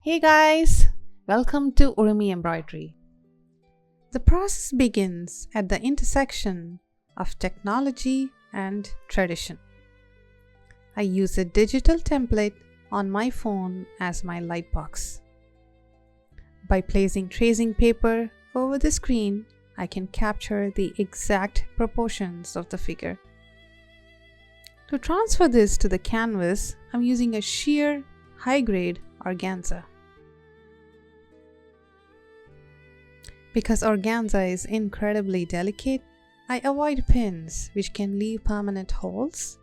Hey guys, welcome to Urumi Embroidery. The process begins at the intersection of technology and tradition. I use a digital template on my phone as my lightbox. By placing tracing paper over the screen, I can capture the exact proportions of the figure. To transfer this to the canvas, I'm using a sheer high-grade organza. Because organza is incredibly delicate, I avoid pins which can leave permanent holes.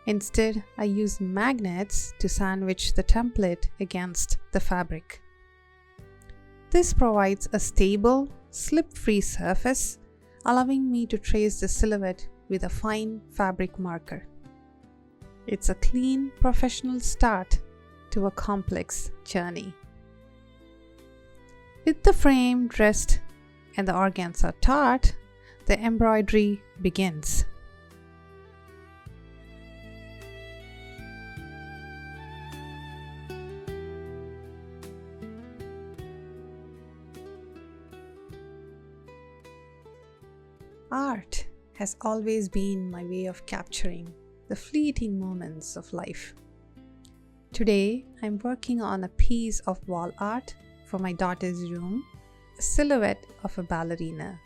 Instead, I use magnets to sandwich the template against the fabric. This provides a stable, slip-free surface, allowing me to trace the silhouette with a fine fabric marker. It's a clean, professional start to a complex journey. With the frame dressed and the organza taut, the embroidery begins. Art has always been my way of capturing the fleeting moments of life. Today, I'm working on a piece of wall art for my daughter's room, a silhouette of a ballerina.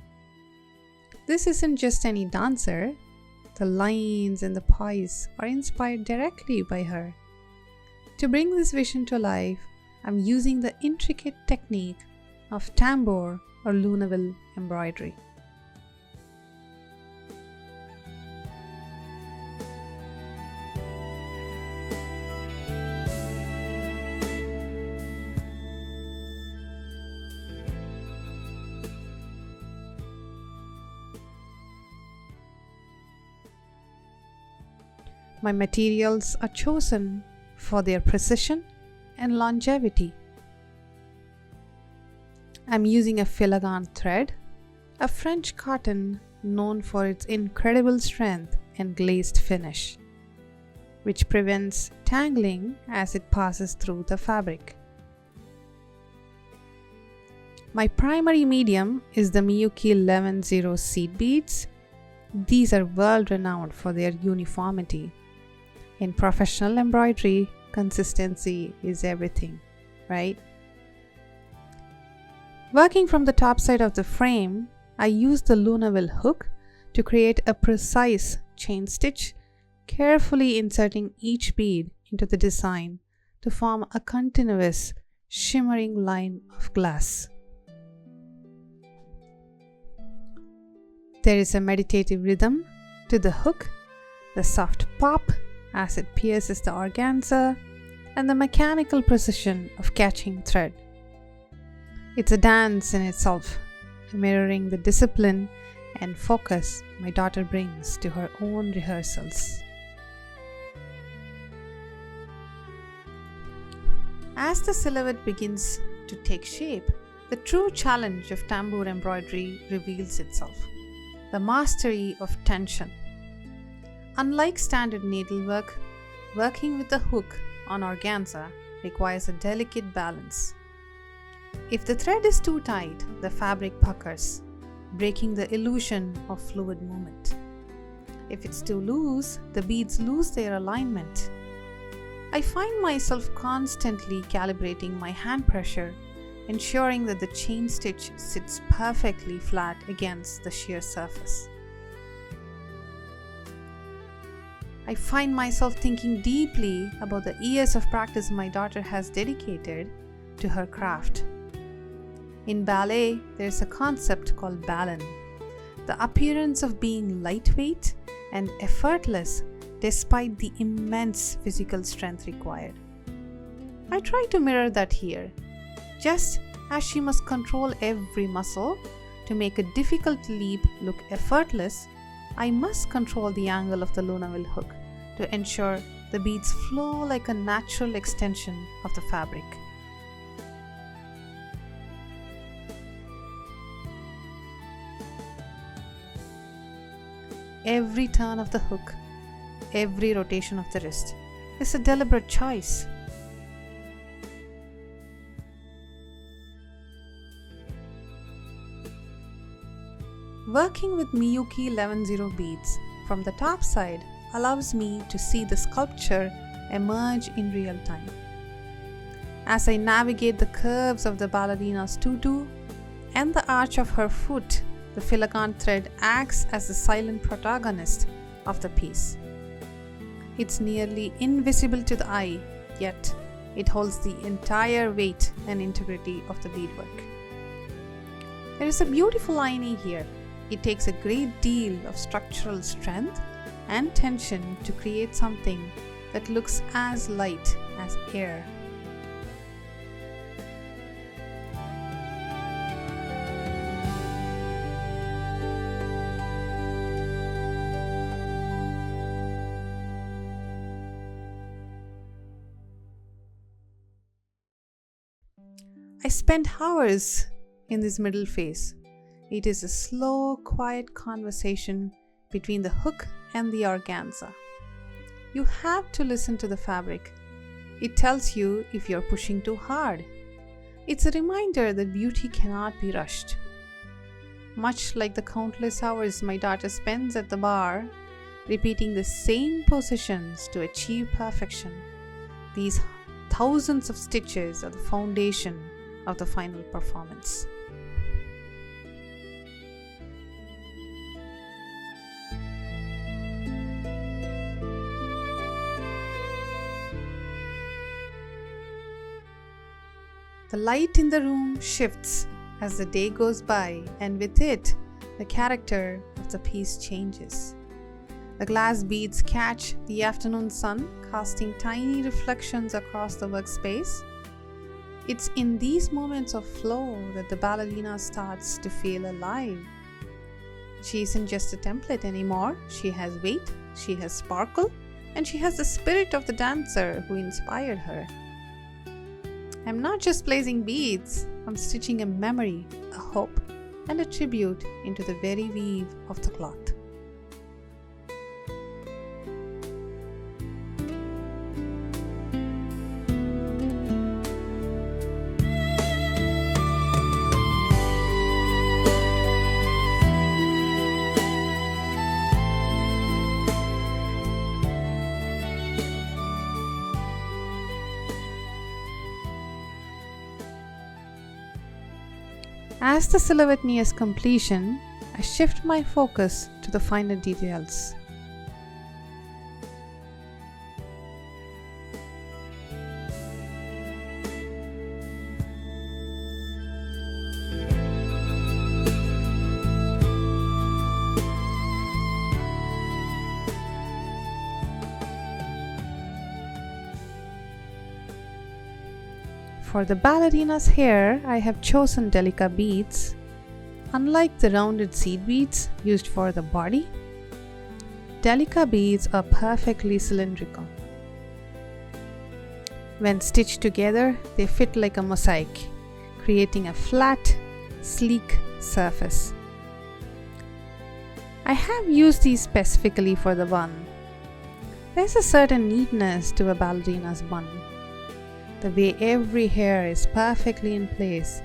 This isn't just any dancer. The lines and the poise are inspired directly by her. To bring this vision to life, I'm using the intricate technique of tambour or Luneville embroidery. My materials are chosen for their precision and longevity. I'm using a Fil-a-Gant thread, a French cotton known for its incredible strength and glazed finish, which prevents tangling as it passes through the fabric. My primary medium is the Miyuki 11-0 seed beads. These are world-renowned for their uniformity. In professional embroidery, consistency is everything, right? Working from the top side of the frame, I use the Luneville hook to create a precise chain stitch, carefully inserting each bead into the design to form a continuous, shimmering line of glass. There is a meditative rhythm to the hook, the soft pop as it pierces the organza, and the mechanical precision of catching thread. It's a dance in itself, mirroring the discipline and focus my daughter brings to her own rehearsals. As the silhouette begins to take shape, the true challenge of tambour embroidery reveals itself: the mastery of tension. Unlike standard needlework, working with the hook on organza requires a delicate balance. If the thread is too tight, the fabric puckers, breaking the illusion of fluid movement. If it's too loose, the beads lose their alignment. I find myself constantly calibrating my hand pressure, ensuring that the chain stitch sits perfectly flat against the sheer surface. I find myself thinking deeply about the years of practice my daughter has dedicated to her craft. In ballet, there is a concept called balance, the appearance of being lightweight and effortless despite the immense physical strength required. I try to mirror that here. Just as she must control every muscle to make a difficult leap look effortless, I must control the angle of the Luneville hook to ensure the beads flow like a natural extension of the fabric. Every turn of the hook, every rotation of the wrist is a deliberate choice. Working with Miyuki 11-0 beads from the top side allows me to see the sculpture emerge in real time. As I navigate the curves of the ballerina's tutu and the arch of her foot, the Fil-a-Gant thread acts as the silent protagonist of the piece. It's nearly invisible to the eye, yet it holds the entire weight and integrity of the beadwork. There is a beautiful irony here. It takes a great deal of structural strength and tension to create something that looks as light as air. I spent hours in this middle phase. It is a slow, quiet conversation between the hook and the organza. You have to listen to the fabric. It tells you if you're pushing too hard. It's a reminder that beauty cannot be rushed. Much like the countless hours my daughter spends at the bar, repeating the same positions to achieve perfection, these thousands of stitches are the foundation of the final performance. The light in the room shifts as the day goes by, and with it, the character of the piece changes. The glass beads catch the afternoon sun, casting tiny reflections across the workspace. It's in these moments of flow that the ballerina starts to feel alive. She isn't just a template anymore. She has weight, she has sparkle, and she has the spirit of the dancer who inspired her. I'm not just placing beads, I'm stitching a memory, a hope, and a tribute into the very weave of the cloth. As the silhouette nears completion, I shift my focus to the finer details. For the ballerina's hair, I have chosen Delica beads. Unlike the rounded seed beads used for the body, Delica beads are perfectly cylindrical. When stitched together, they fit like a mosaic, creating a flat, sleek surface. I have used these specifically for the bun. There's a certain neatness to a ballerina's bun, the way every hair is perfectly in place,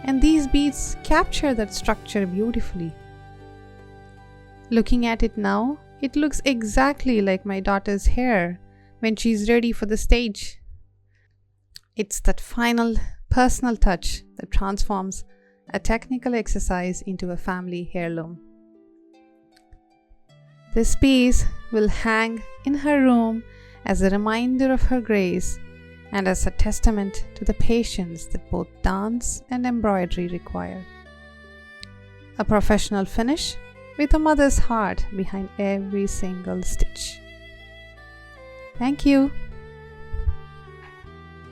and these beads capture that structure beautifully. Looking at it now, it looks exactly like my daughter's hair when she's ready for the stage. It's that final personal touch that transforms a technical exercise into a family heirloom. This piece will hang in her room as a reminder of her grace and as a testament to the patience that both dance and embroidery require. A professional finish with a mother's heart behind every single stitch. Thank you.